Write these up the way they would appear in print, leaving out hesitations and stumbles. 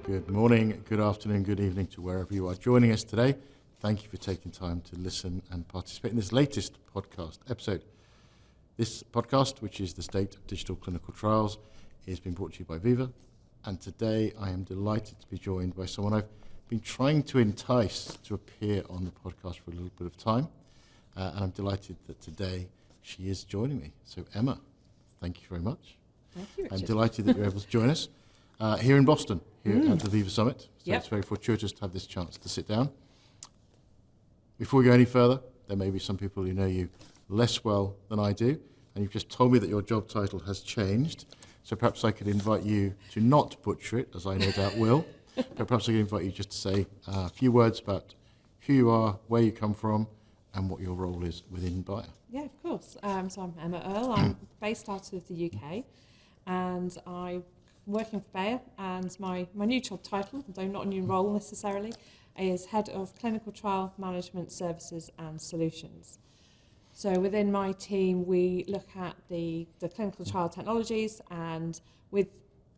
Good morning, good afternoon, good evening to wherever you are joining us today. Thank you for taking time to listen and participate in this latest podcast episode. This podcast, which is the State of Digital Clinical Trials, is being brought to you by Veeva. And today I am delighted to be joined by someone I've been trying to entice to appear on the podcast for a little bit of time. And I'm delighted that today she is joining me. So Emma, thank you very much. Thank you, Richard. I'm delighted that you're able to join us here in Boston, here at the Veeva Summit. So It's very fortuitous to have this chance to sit down. Before we go any further, there may be some people who know you less well than I do, and you've just told me that your job title has changed. So perhaps I could invite you to not butcher it, as I no doubt will. But perhaps I could invite you just to say a few words about who you are, where you come from, and what your role is within Bayer. Yeah, of course. So I'm Emma Earl. I'm based out of the UK, and I'm working for Bayer. And my new job title, though not a new role necessarily, is Head of Clinical Trial Management Services and Solutions. So within my team, we look at the clinical trial technologies, and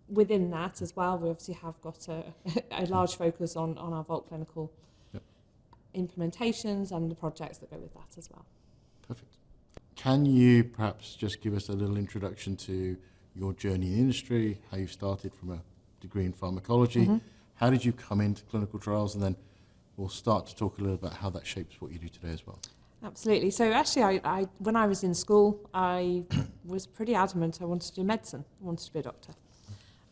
within that as well, we obviously have got a large focus on our Vault Clinical implementations and the projects that go with that as well. Perfect. Can you perhaps just give us a little introduction to your journey in industry, how you started from a degree in pharmacology, how did you come into clinical trials, and then we'll start to talk a little about how that shapes what you do today as well. Absolutely. So actually, I when I was in school, I was pretty adamant I wanted to do medicine. I wanted to be a doctor.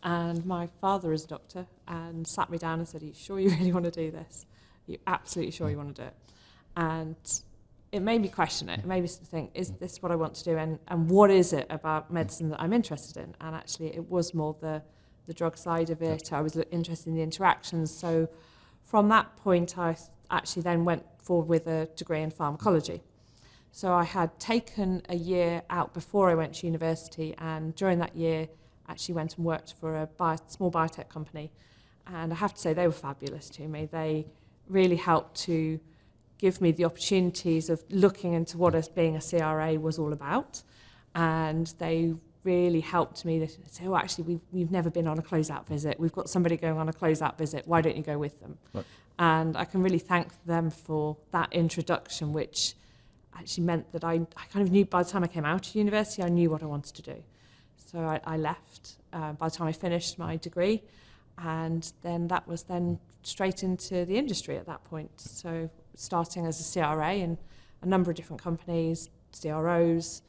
And my father is a doctor and sat me down and said, "Are you sure you really want to do this? Are you absolutely sure you want to do it?" And it made me question it. It made me think, is this what I want to do? And what is it about medicine that I'm interested in? And actually, it was more the drug side of it. I was interested in the interactions. So from that point, I actually then went forward with a degree in pharmacology. So I had taken a year out before I went to university, and during that year, actually went and worked for a small biotech company. And I have to say, they were fabulous to me. They really helped to give me the opportunities of looking into what being a CRA was all about. And they really helped me to say, "Oh, actually, we've never been on a closeout visit. We've got somebody going on a closeout visit. Why don't you go with them?" Right. And I can really thank them for that introduction, which actually meant that I kind of knew by the time I came out of university, I knew what I wanted to do. So I left by the time I finished my degree, and then that was then straight into the industry at that point. So starting as a CRA in a number of different companies, CROs,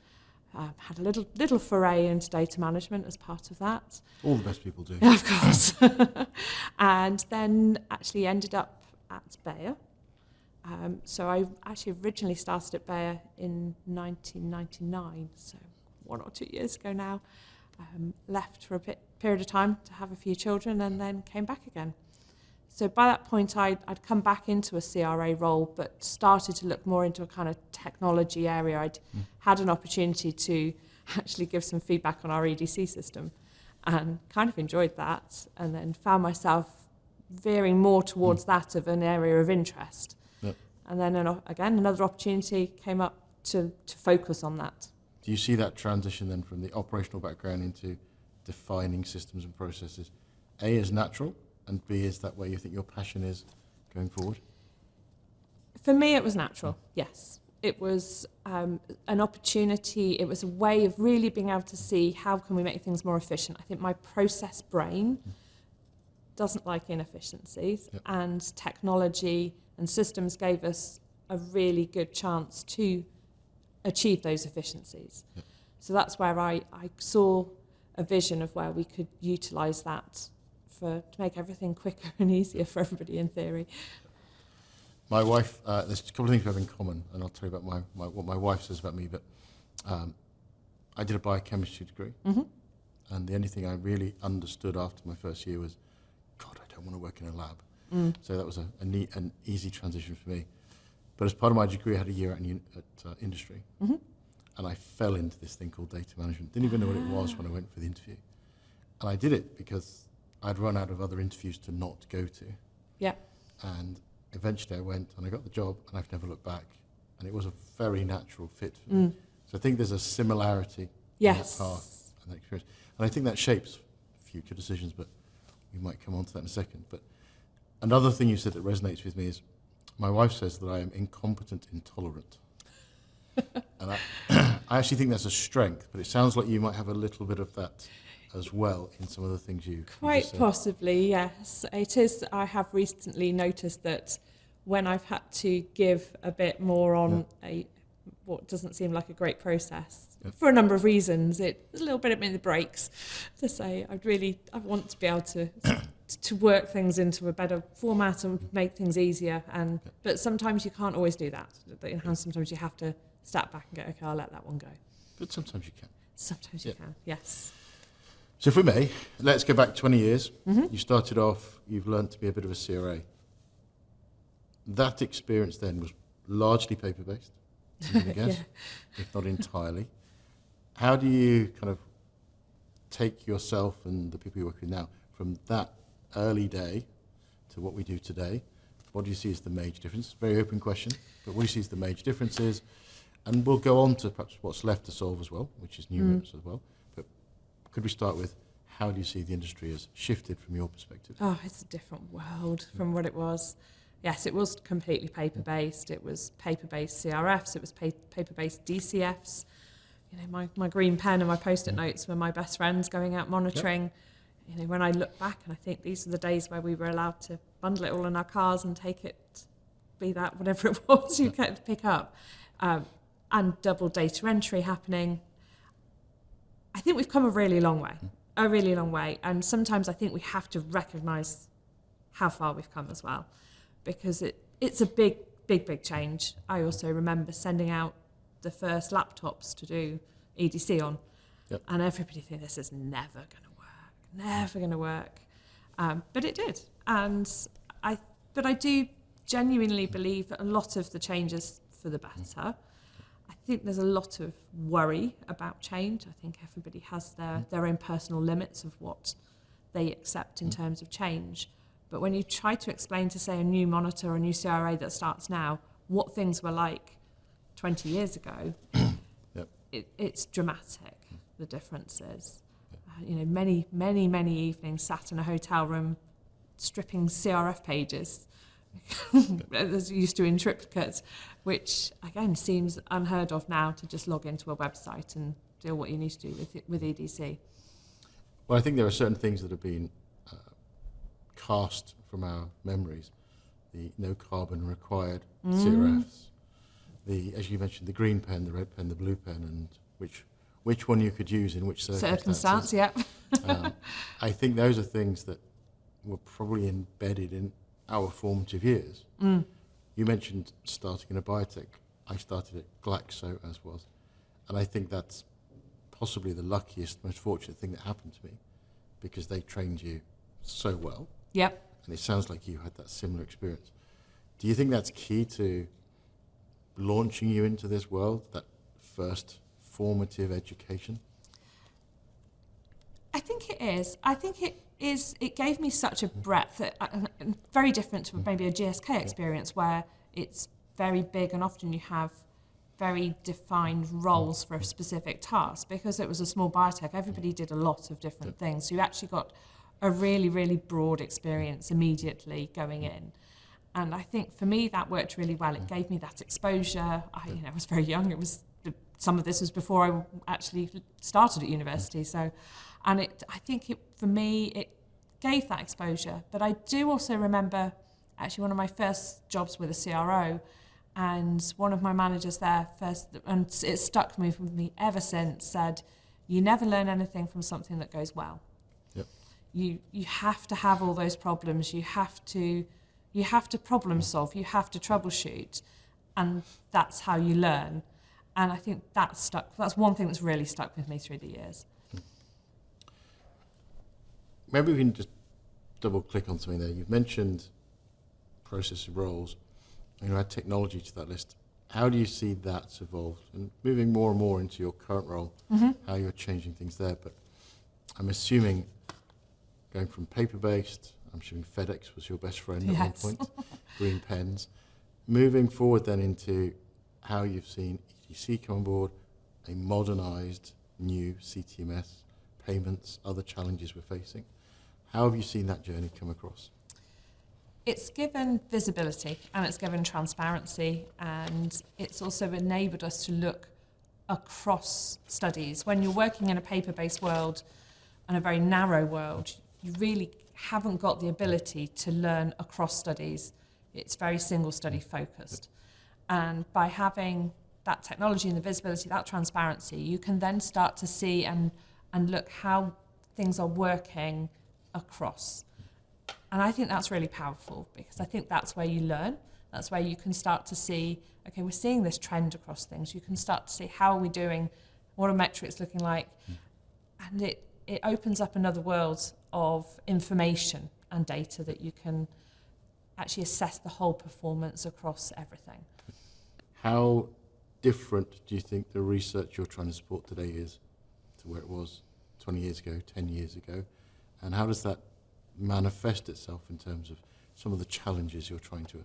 had a little foray into data management as part of that. All the best people do. Yeah, of course. And then actually ended up at Bayer. So I actually originally started at Bayer in 1999, so 1 or 2 years ago now. Left for a period of time to have a few children, and then came back again. So by that point, I'd come back into a CRA role, but started to look more into a kind of technology area. I'd had an opportunity to actually give some feedback on our EDC system, and kind of enjoyed that, and then found myself veering more towards that of an area of interest. Yep. And then again, another opportunity came up to focus on that. Do you see that transition then from the operational background into defining systems and processes, A, as natural, and B, is that where you think your passion is going forward? For me, it was natural, yes. It was an opportunity. It was a way of really being able to see how can we make things more efficient. I think my process brain doesn't like inefficiencies, and technology and systems gave us a really good chance to achieve those efficiencies. So that's where I saw a vision of where we could utilise that to make everything quicker and easier for everybody in theory. My wife, there's a couple of things we have in common, and I'll tell you about what my wife says about me, but I did a biochemistry degree, and the only thing I really understood after my first year was, God, I don't want to work in a lab. So that was an easy transition for me. But as part of my degree, I had a year at industry, and I fell into this thing called data management. Didn't even know what it was when I went for the interview. And I did it because I'd run out of other interviews to not go to. Yeah. And eventually I went and I got the job, and I've never looked back. And it was a very natural fit for me. So I think there's a similarity in that path and that experience. And I think that shapes future decisions, but we might come on to that in a second. But another thing you said that resonates with me is my wife says that I am incompetent intolerant. And I actually think that's a strength, but it sounds like you might have a little bit of that as well in some of the things you Quite just said. possibly, yes. It is. I have recently noticed that when I've had to give a bit more on what doesn't seem like a great process, for a number of reasons, it's a little bit in the brakes to say I want to be able to work things into a better format and make things easier. But sometimes you can't always do that. Sometimes you have to step back and go, okay, I'll let that one go. But sometimes you can. Sometimes you can, yes. So if we may, let's go back 20 years. You started off, you've learned to be a bit of a CRA. That experience then was largely paper-based, I'm going to guess, if not entirely. How do you kind of take yourself and the people you work with now from that early day to what we do today? What do you see as the major difference? Very open question, but what do you see as the major differences? And we'll go on to perhaps what's left to solve as well, which is numerous as well. But could we start with how do you see the industry has shifted from your perspective? Oh, it's a different world from what it was. Yes, it was completely paper-based. It was paper-based CRFs. It was paper-based DCFs. You know, my green pen and my Post-it notes were my best friends going out monitoring. You know, when I look back, and I think these are the days where we were allowed to bundle it all in our cars and take it, be that whatever it was you get to pick up. And double data entry happening. I think we've come a really long way. And sometimes I think we have to recognise how far we've come as well, because it's a big change. I also remember sending out the first laptops to do EDC on, and everybody think this is never going to work. But it did. But I do genuinely believe that a lot of the changes for the better. I think there's a lot of worry about change. I think everybody has their own personal limits of what they accept in terms of change. But when you try to explain to, say, a new monitor or a new CRA that starts now, what things were like 20 years ago, it's dramatic, the differences. You know, many evenings sat in a hotel room stripping CRF pages, as used to in triplicate, which again seems unheard of now to just log into a website and do what you need to do with EDC. Well, I think there are certain things that have been cast from our memories. The no carbon required CRFs, as you mentioned, the green pen, the red pen, the blue pen, and which one you could use in which circumstance. I think those are things that were probably embedded in our formative years. You mentioned starting in a biotech. I started at Glaxo, as was, and I think that's possibly the luckiest, most fortunate thing that happened to me, because they trained you so well. And it sounds like you had that similar experience. Do you think that's key to launching you into this world, that first formative education? I think it is. It gave me such a breadth, very different to maybe a GSK experience where it's very big and often you have very defined roles for a specific task. Because it was a small biotech, everybody did a lot of different things. So you actually got a really, really broad experience immediately going in. And I think for me that worked really well. It gave me that exposure. I was very young. Some of this was before I actually started at university. So, I think for me it gave that exposure. But I do also remember actually one of my first jobs with a CRO, and one of my managers there first, and it stuck with me ever since, said, "You never learn anything from something that goes well. You have to have all those problems. You have to problem solve. You have to troubleshoot, and that's how you learn." And I think that's one thing that's really stuck with me through the years. Maybe we can just double click on something there. You've mentioned process roles, and you add technology to that list. How do you see that's evolved? And moving more and more into your current role, how you're changing things there. But I'm assuming going from paper-based, I'm assuming FedEx was your best friend at one point, green pens. Moving forward then into how you've seen EDC come on board, a modernised new CTMS, payments, other challenges we're facing. How have you seen that journey come across? It's given visibility and it's given transparency, and it's also enabled us to look across studies. When you're working in a paper-based world and a very narrow world, you really haven't got the ability to learn across studies. It's very single study focused. And by having that technology and the visibility, that transparency, you can then start to see and look how things are working across. And I think that's really powerful, because I think that's where you learn. That's where you can start to see, okay, we're seeing this trend across things. You can start to see how are we doing, what are metrics looking like, and it opens up another world of information and data that you can actually assess the whole performance across everything. How different do you think the research you're trying to support today is to where it was 20 years ago, 10 years ago? And how does that manifest itself in terms of some of the challenges you're trying to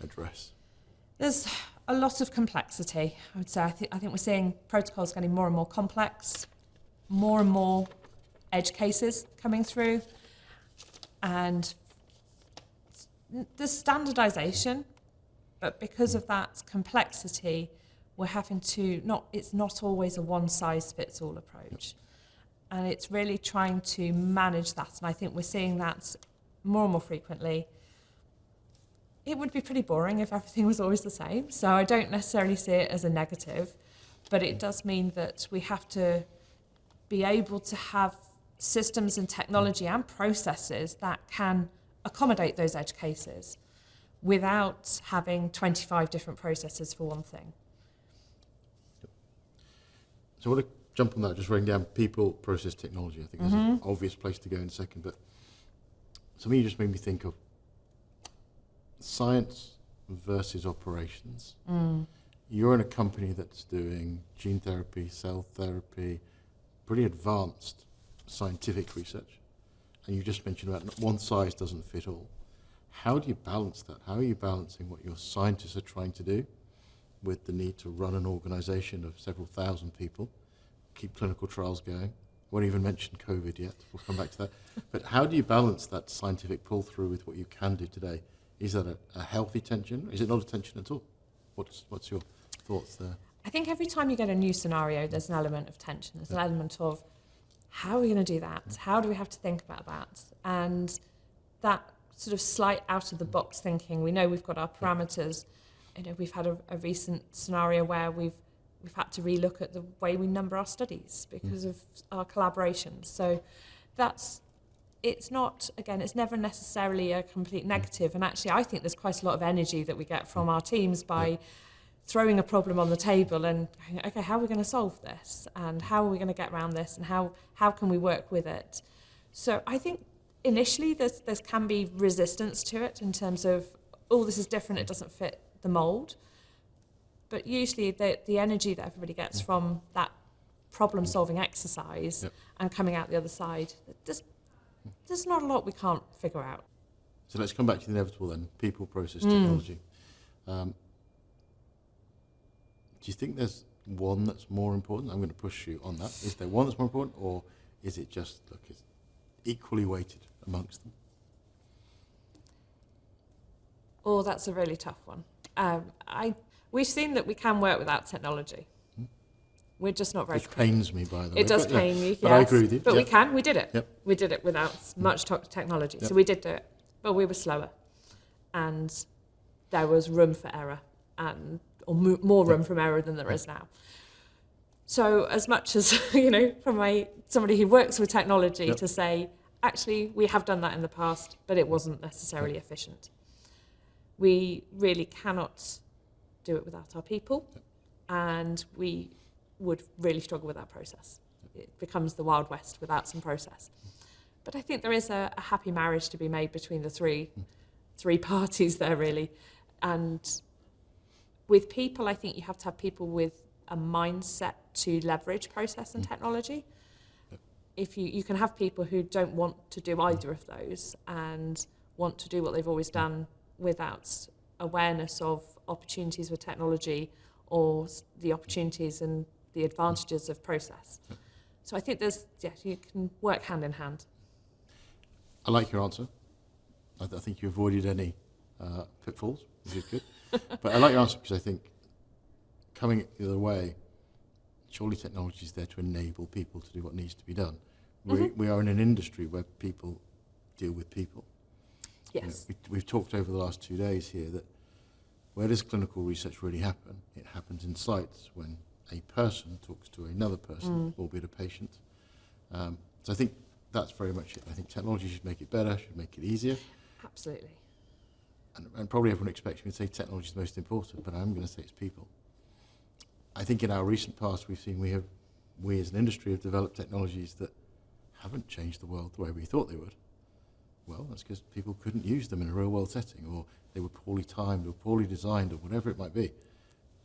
address? There's a lot of complexity, I would say. I think we're seeing protocols getting more and more complex, more and more edge cases coming through, and there's standardization, but because of that complexity, we're having to it's not always a one-size-fits-all approach. And it's really trying to manage that. And I think we're seeing that more and more frequently. It would be pretty boring if everything was always the same. So I don't necessarily see it as a negative, but it does mean that we have to be able to have systems and technology and processes that can accommodate those edge cases without having 25 different processes for one thing. So I want to jump on that, just writing down people, process, technology. I think is an obvious place to go in a second, but something you just made me think of. Science versus operations. You're in a company that's doing gene therapy, cell therapy, pretty advanced scientific research, and you just mentioned about one size doesn't fit all. How do you balance that? How are you balancing what your scientists are trying to do with the need to run an organization of several thousand people, keep clinical trials going? I won't even mention COVID yet, we'll come back to that. But how do you balance that scientific pull-through with what you can do today? Is that a healthy tension? Is it not a tension at all? What's your thoughts there? I think every time you get a new scenario, there's an element of tension. There's an element of, how are we going to do that? How do we have to think about that? And that sort of slight out-of-the-box thinking. We know we've got our parameters. You know, we've had a recent scenario where we've had to relook at the way we number our studies because of our collaborations. So it's never necessarily a complete negative. And actually, I think there's quite a lot of energy that we get from our teams by throwing a problem on the table and going, okay, how are we going to solve this? And how are we going to get around this? And how can we work with it? So I think initially there can be resistance to it in terms of, oh, this is different, it doesn't fit the mould. But usually the energy that everybody gets from that problem-solving exercise and coming out the other side, there's not a lot we can't figure out. So let's come back to the inevitable then, people, process, technology. Do you think there's one that's more important? I'm going to push you on that. Is there one that's more important, or is it just, look, it's equally weighted amongst them? Oh, that's a really tough one. We've seen that we can work without technology. We're just not very Which pains me, by the way. It does pain me, yes. But I agree with you. But we did it. Yep. We did it without much technology. So we did do it. But we were slower. And there was room for error, or more room for error than there is now. So as much as, from somebody who works with technology to say, actually, we have done that in the past, but it wasn't necessarily efficient. We really cannot do it without our people, and we would really struggle with that process. It becomes the Wild West without some process. But I think there is a happy marriage to be made between the three parties there, really. And with people, I think you have to have people with a mindset to leverage process and technology. If you can have people who don't want to do either of those and want to do what they've always done without awareness of opportunities with technology or the opportunities and the advantages of process. So I think you can work hand in hand. I like your answer. I think you avoided any pitfalls, which is good. But I like your answer because I think coming the other way, surely technology is there to enable people to do what needs to be done. We are in an industry where people deal with people. Yes. We've talked over the last 2 days here that where does clinical research really happen? It happens in sites when a person talks to another person, albeit a patient. So I think that's very much it. I think technology should make it better, should make it easier. Absolutely. And probably everyone expects me to say technology is the most important, but I'm going to say it's people. I think in our recent past we've seen we as an industry have developed technologies that haven't changed the world the way we thought they would. Well, that's because people couldn't use them in a real world setting, or they were poorly timed or poorly designed or whatever it might be.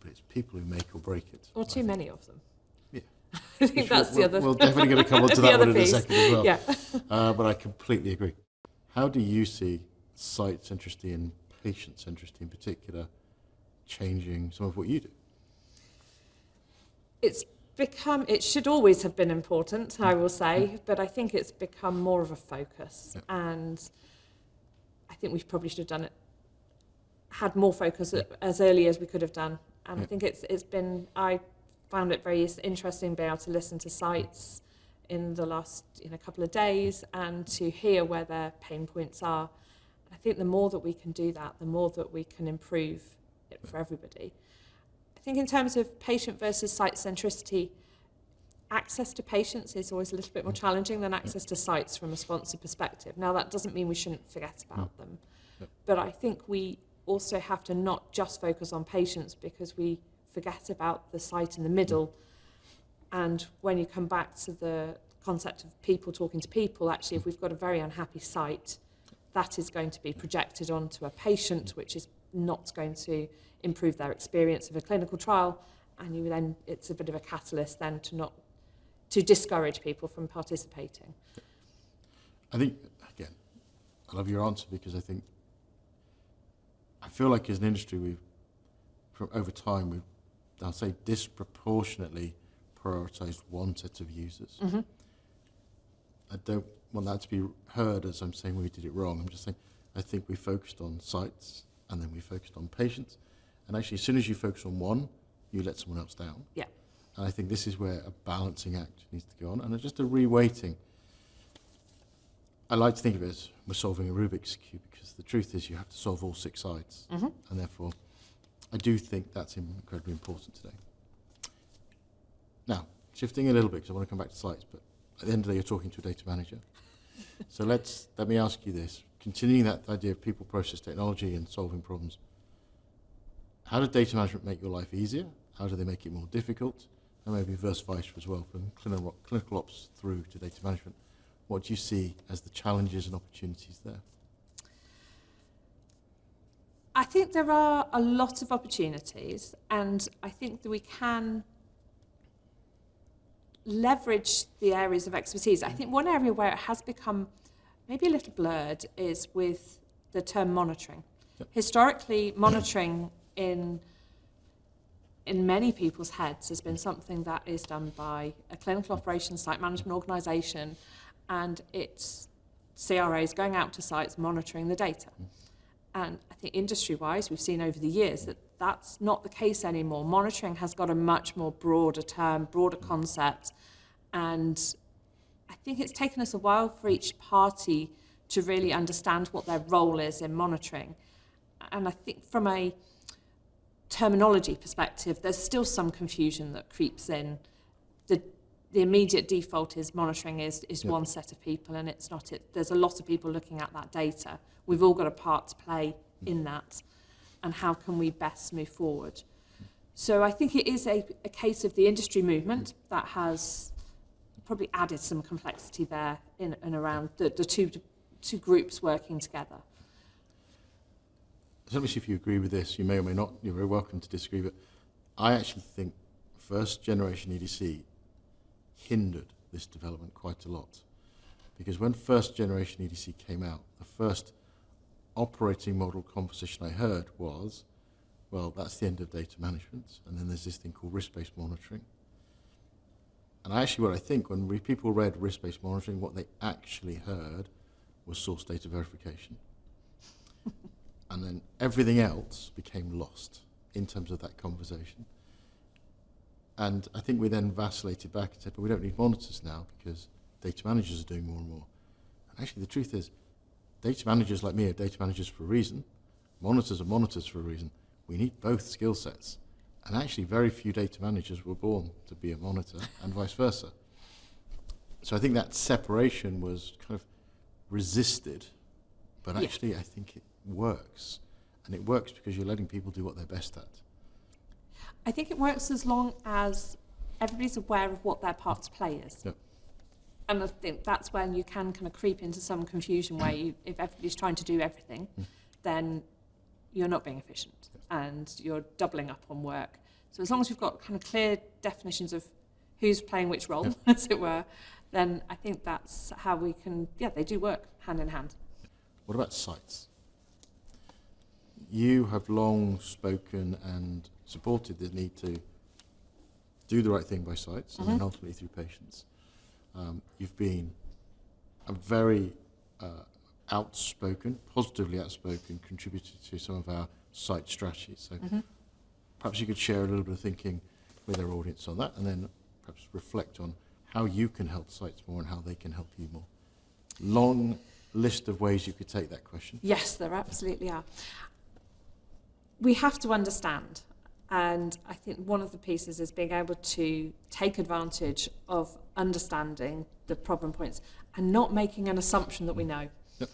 But it's people who make or break it. Or too many of them. Yeah. I think that's the other. We'll definitely going to come on to the that other one in a piece. second as well. Yeah. But I completely agree. How do you see site centricity and patient centricity in particular changing some of what you do? It should always have been important, I will say, but I think it's become more of a focus. Yep. And I think we probably should have had more focus as early as we could have done. And I think I found it very interesting being able to listen to sites in the last couple of days and to hear where their pain points are. I think the more that we can do that, the more that we can improve it for everybody. I think in terms of patient versus site centricity, access to patients is always a little bit more challenging than access to sites from a sponsor perspective. Now, that doesn't mean we shouldn't forget about them, but I think we also have to not just focus on patients because we forget about the site in the middle. And when you come back to the concept of people talking to people, actually, if we've got a very unhappy site, that is going to be projected onto a patient, which is not going to improve their experience of a clinical trial, and it's a bit of a catalyst then to discourage people from participating. I think, again, I love your answer because I feel like as an industry over time I'll say disproportionately prioritised one set of users. Mm-hmm. I don't want that to be heard as I'm saying we did it wrong. I'm just saying I think we focused on sites and then we focused on patients. And actually, as soon as you focus on one, you let someone else down. Yeah. And I think this is where a balancing act needs to go on, and just a reweighting. I like to think of it as we're solving a Rubik's Cube, because the truth is you have to solve all 6 sides. Mm-hmm. And therefore, I do think that's incredibly important today. Now, shifting a little bit, because I want to come back to sites, but at the end of the day, you're talking to a data manager. So let me ask you this. Continuing that idea of people, process, technology, and solving problems, how does data management make your life easier? How do they make it more difficult? And maybe vice versa as well, from clinical ops through to data management. What do you see as the challenges and opportunities there? I think there are a lot of opportunities, and I think that we can leverage the areas of expertise. I think one area where it has become maybe a little blurred is with the term monitoring. Yep. Historically, monitoring in many people's heads has been something that is done by a clinical operations site management organisation, and it's CRAs going out to sites monitoring the data. And I think industry-wise, we've seen over the years that that's not the case anymore. Monitoring has got a much more broader term, broader concept, and I think it's taken us a while for each party to really understand what their role is in monitoring. And I think from a terminology perspective, there's still some confusion that creeps in. The immediate default is monitoring is one set of people, and it's not it. There's a lot of people looking at that data. We've all got a part to play in that, and how can we best move forward? So I think it is a case of the industry movement that has probably added some complexity there in and around the two groups working together. Let me see if you agree with this. You may or may not. You're very welcome to disagree, but I actually think first generation EDC hindered this development quite a lot. Because when first generation EDC came out, the first operating model conversation I heard was, well, that's the end of data management, and then there's this thing called risk-based monitoring. And actually what I think, when people read risk-based monitoring, what they actually heard was source data verification. And then everything else became lost in terms of that conversation. And I think we then vacillated back and said, but we don't need monitors now because data managers are doing more and more. And actually the truth is, data managers like me are data managers for a reason. Monitors are monitors for a reason. We need both skill sets. And actually very few data managers were born to be a monitor and vice versa. So I think that separation was kind of resisted, but actually I think it works. And it works because you're letting people do what they're best at. I think it works as long as everybody's aware of what their part to play is. Yep. And I think that's when you can kind of creep into some confusion where if everybody's trying to do everything, then you're not being efficient and you're doubling up on work. So as long as we've got kind of clear definitions of who's playing which role, as it were, then I think that's how we can, they do work hand in hand. What about sites? You have long spoken and supported the need to do the right thing by sites and then ultimately through patients. You've been a very positively outspoken contributor to some of our site strategies. So perhaps you could share a little bit of thinking with our audience on that and then perhaps reflect on how you can help sites more and how they can help you more. Long list of ways you could take that question. Yes, there absolutely are. We have to understand, and I think one of the pieces is being able to take advantage of understanding the problem points and not making an assumption that we know. Yep.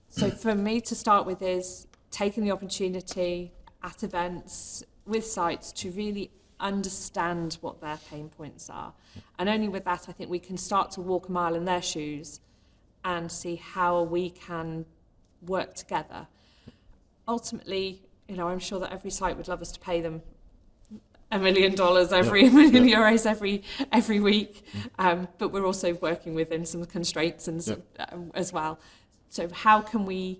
So for me to start with is taking the opportunity at events with sites to really understand what their pain points are. And only with that, I think we can start to walk a mile in their shoes and see how we can work together. Ultimately, I'm sure that every site would love us to pay them $1 million $1 million euros every week, but we're also working within some constraints and as well. So how can we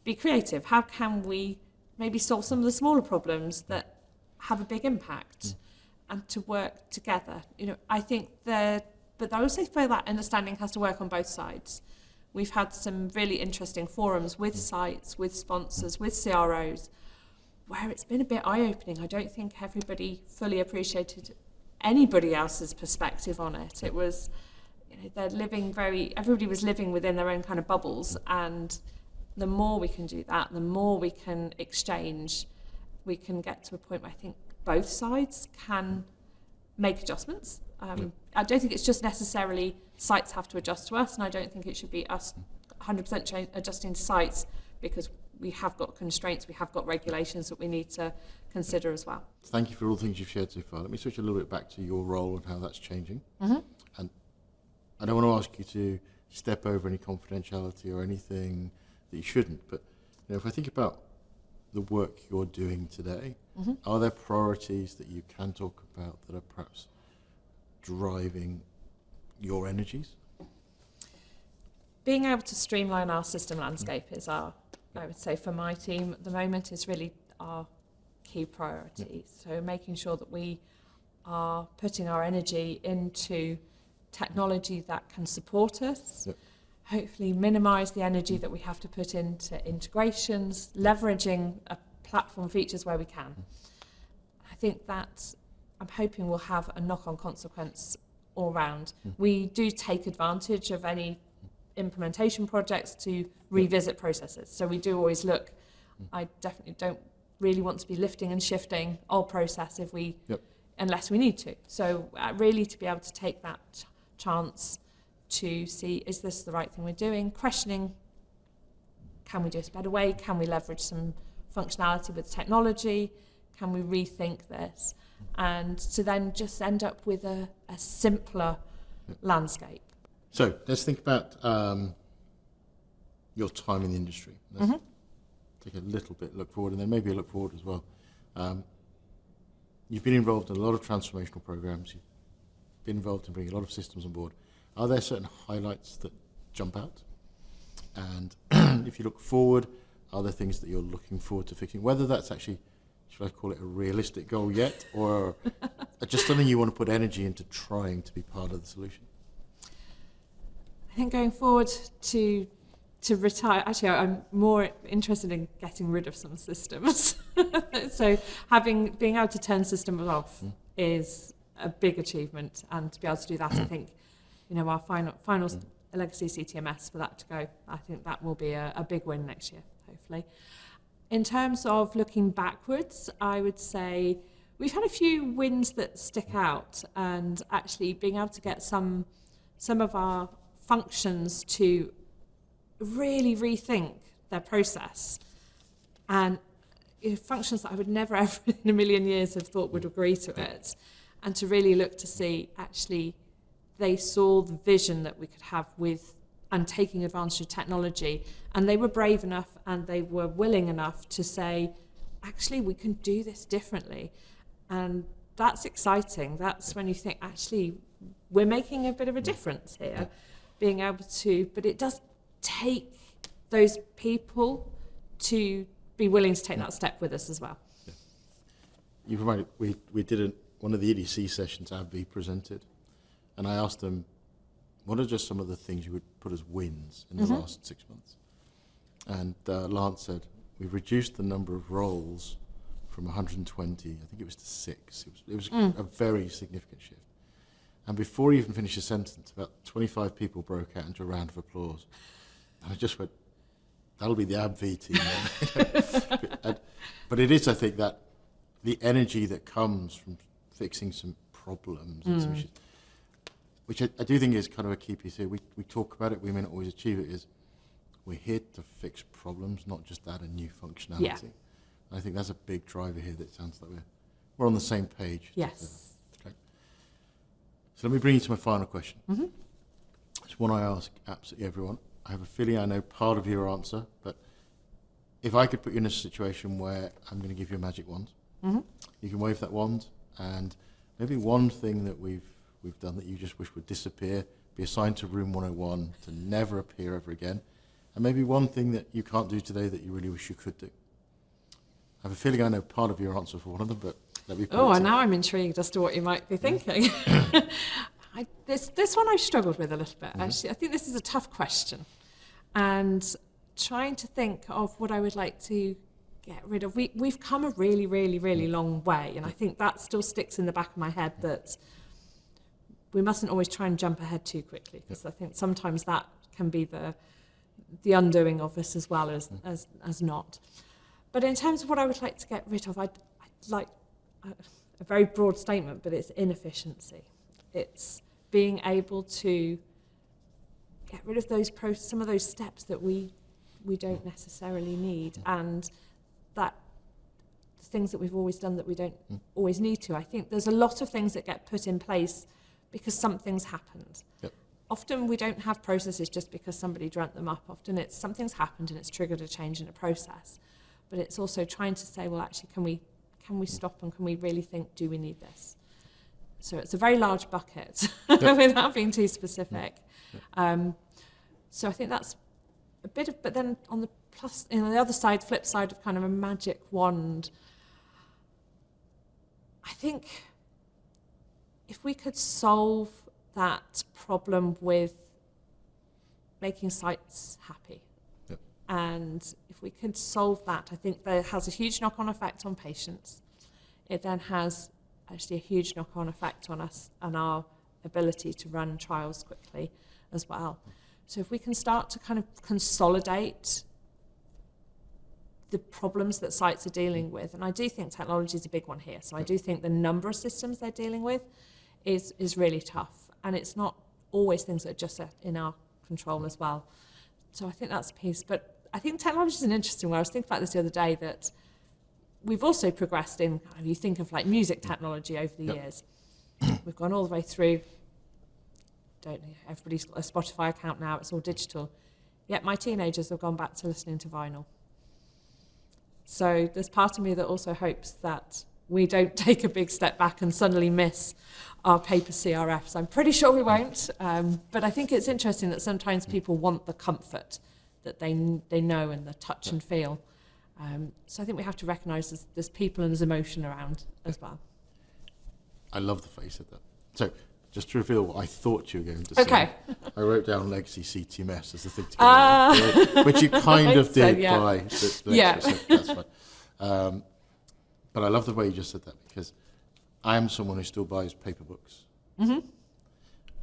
be creative? How can we maybe solve some of the smaller problems that have a big impact and to work together? I think but I also feel that understanding has to work on both sides. We've had some really interesting forums with sites, with sponsors, with CROs, where it's been a bit eye-opening. I don't think everybody fully appreciated anybody else's perspective on it. It was, everybody was living within their own kind of bubbles, and the more we can do that, the more we can exchange, we can get to a point where I think both sides can make adjustments. I don't think it's just necessarily sites have to adjust to us, and I don't think it should be us 100% adjusting to sites, because we have got constraints, we have got regulations that we need to consider as well. Thank you for all the things you've shared so far. Let me switch a little bit back to your role and how that's changing. And I don't want to ask you to step over any confidentiality or anything that you shouldn't, but if I think about the work you're doing today, are there priorities that you can talk about that are perhaps driving your energies? Being able to streamline our system landscape is I would say for my team at the moment, is really our key priority. So making sure that we are putting our energy into technology that can support us, hopefully minimise the energy that we have to put into integrations, leveraging platform features where we can. I think that I'm hoping will have a knock-on consequence all round. We do take advantage of any implementation projects to revisit processes. So we do always look. I definitely don't really want to be lifting and shifting old process unless we need to. So really to be able to take that chance to see, is this the right thing we're doing? Questioning, can we do this a better way? Can we leverage some functionality with technology? Can we rethink this? And to then just end up with a simpler landscape. So let's think about your time in the industry. Let's take a little bit look forward, and then maybe a look forward as well. You've been involved in a lot of transformational programs. You've been involved in bringing a lot of systems on board. Are there certain highlights that jump out? And if you look forward, are there things that you're looking forward to fixing? Whether that's actually, should I call it a realistic goal yet, or just something you want to put energy into trying to be part of the solution? I think going forward to to retire. Actually, I'm more interested in getting rid of some systems. So being able to turn systems off is a big achievement, and to be able to do that, I think, our final legacy CTMS, for that to go, I think that will be a big win next year, hopefully. In terms of looking backwards, I would say we've had a few wins that stick out, and actually being able to get some of our functions to really rethink their process, and functions that I would never ever in a million years have thought would agree to it, and to really look to see actually they saw the vision that we could have with and taking advantage of technology, and they were brave enough and they were willing enough to say, actually we can do this differently. And that's exciting. That's when you think, actually we're making a bit of a difference here, being able to, but it does take those people to be willing to take that step with us as well. Yeah. You've reminded, we did one of the EDC sessions AbbVie presented, and I asked them, what are just some of the things you would put as wins in the last 6 months? And Lance said, we've reduced the number of roles from 120, I think it was, to 6. It was a very significant shift. And before he even finished his sentence, about 25 people broke out into a round of applause. And I just went, that'll be the AbbVie team. But it is, I think, that the energy that comes from fixing some problems and some issues, which I do think is kind of a key piece here. We talk about it, we may not always achieve it, is we're here to fix problems, not just add a new functionality. Yeah. I think that's a big driver here that sounds like we're on the same page. Yes. Okay. So let me bring you to my final question. It's one I ask absolutely everyone. I have a feeling I know part of your answer, but if I could put you in a situation where I'm going to give you a magic wand, you can wave that wand, and maybe one thing that we've done that you just wish would disappear, be assigned to room 101 to never appear ever again, and maybe one thing that you can't do today that you really wish you could do. I have a feeling I know part of your answer for one of them, but let me put it to now I'm intrigued as to what you might be thinking. This one I struggled with a little bit, actually. I think this is a tough question. And trying to think of what I would like to get rid of. We've come a really, really, really long way, and I think that still sticks in the back of my head, that we mustn't always try and jump ahead too quickly, because I think sometimes that can be the undoing of us as well as not. But in terms of what I would like to get rid of, I'd like a very broad statement, but it's inefficiency. It's being able to get rid of some of those steps that we don't necessarily need, and that things that we've always done that we don't always need to. I think there's a lot of things that get put in place because something's happened. Yep. Often we don't have processes just because somebody dreamt them up. Often it's something's happened and it's triggered a change in a process. But it's also trying to say, well, actually, can we stop and can we really think, do we need this? So it's a very large bucket without being too specific. So I think that's a bit of, but then on the the other side, flip side of kind of a magic wand, I think if we could solve that problem with making sites happy, and if we could solve that, I think that has a huge knock-on effect on patients. It then has actually a huge knock-on effect on us and our ability to run trials quickly as well. So if we can start to kind of consolidate the problems that sites are dealing with, and I do think technology is a big one here, so I do think the number of systems they're dealing with is really tough, and it's not always things that are just in our control as well. So I think that's a piece, but I think technology is an interesting one. I was thinking about this the other day, that we've also progressed in, you think of like music technology over the years. We've gone all the way through, everybody's got a Spotify account now, it's all digital. Yet my teenagers have gone back to listening to vinyl. So there's part of me that also hopes that we don't take a big step back and suddenly miss our paper CRFs. I'm pretty sure we won't, but I think it's interesting that sometimes people want the comfort that they know and the touch and feel. So I think we have to recognise there's people and there's emotion around as well. I love the face of that. So just to reveal what I thought you were going to say. Okay. I wrote down legacy CTMS as the thing to go with, which you kind of did yeah. by the Yeah. lecture, so that's fine. But I love the way you just said that, because I am someone who still buys paper books. Mm-hmm.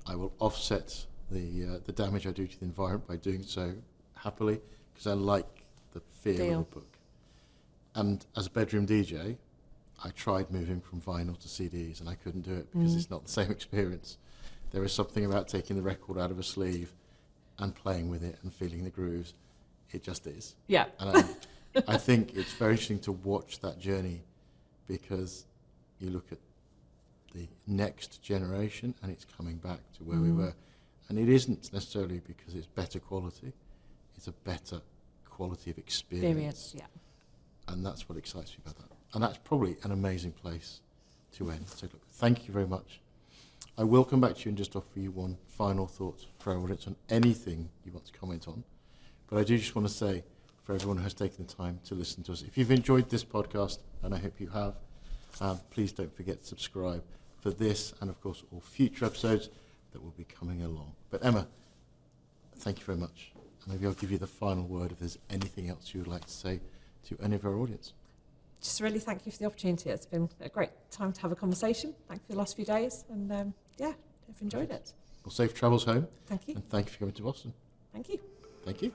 I will offset the damage I do to the environment by doing so happily, because I like the feel of a book. And as a bedroom DJ, I tried moving from vinyl to CDs, and I couldn't do it because it's not the same experience. There is something about taking the record out of a sleeve and playing with it and feeling the grooves. It just is. Yeah. And I think it's very interesting to watch that journey, because you look at the next generation and it's coming back to where we were. And it isn't necessarily because it's better quality, it's a better quality of experience. Yeah. And that's what excites me about that. And that's probably an amazing place to end. So look, thank you very much. I will come back to you and just offer you one final thought for our audience on anything you want to comment on. But I do just want to say, for everyone who has taken the time to listen to us, if you've enjoyed this podcast, and I hope you have, please don't forget to subscribe for this and, of course, all future episodes that will be coming along. But Emma, thank you very much. And maybe I'll give you the final word if there's anything else you would like to say to any of our audience. Just really thank you for the opportunity. It's been a great time to have a conversation. Thank you for the last few days. And yeah, I've enjoyed it. Well, safe travels home. Thank you. And thank you for coming to Boston. Thank you. Thank you.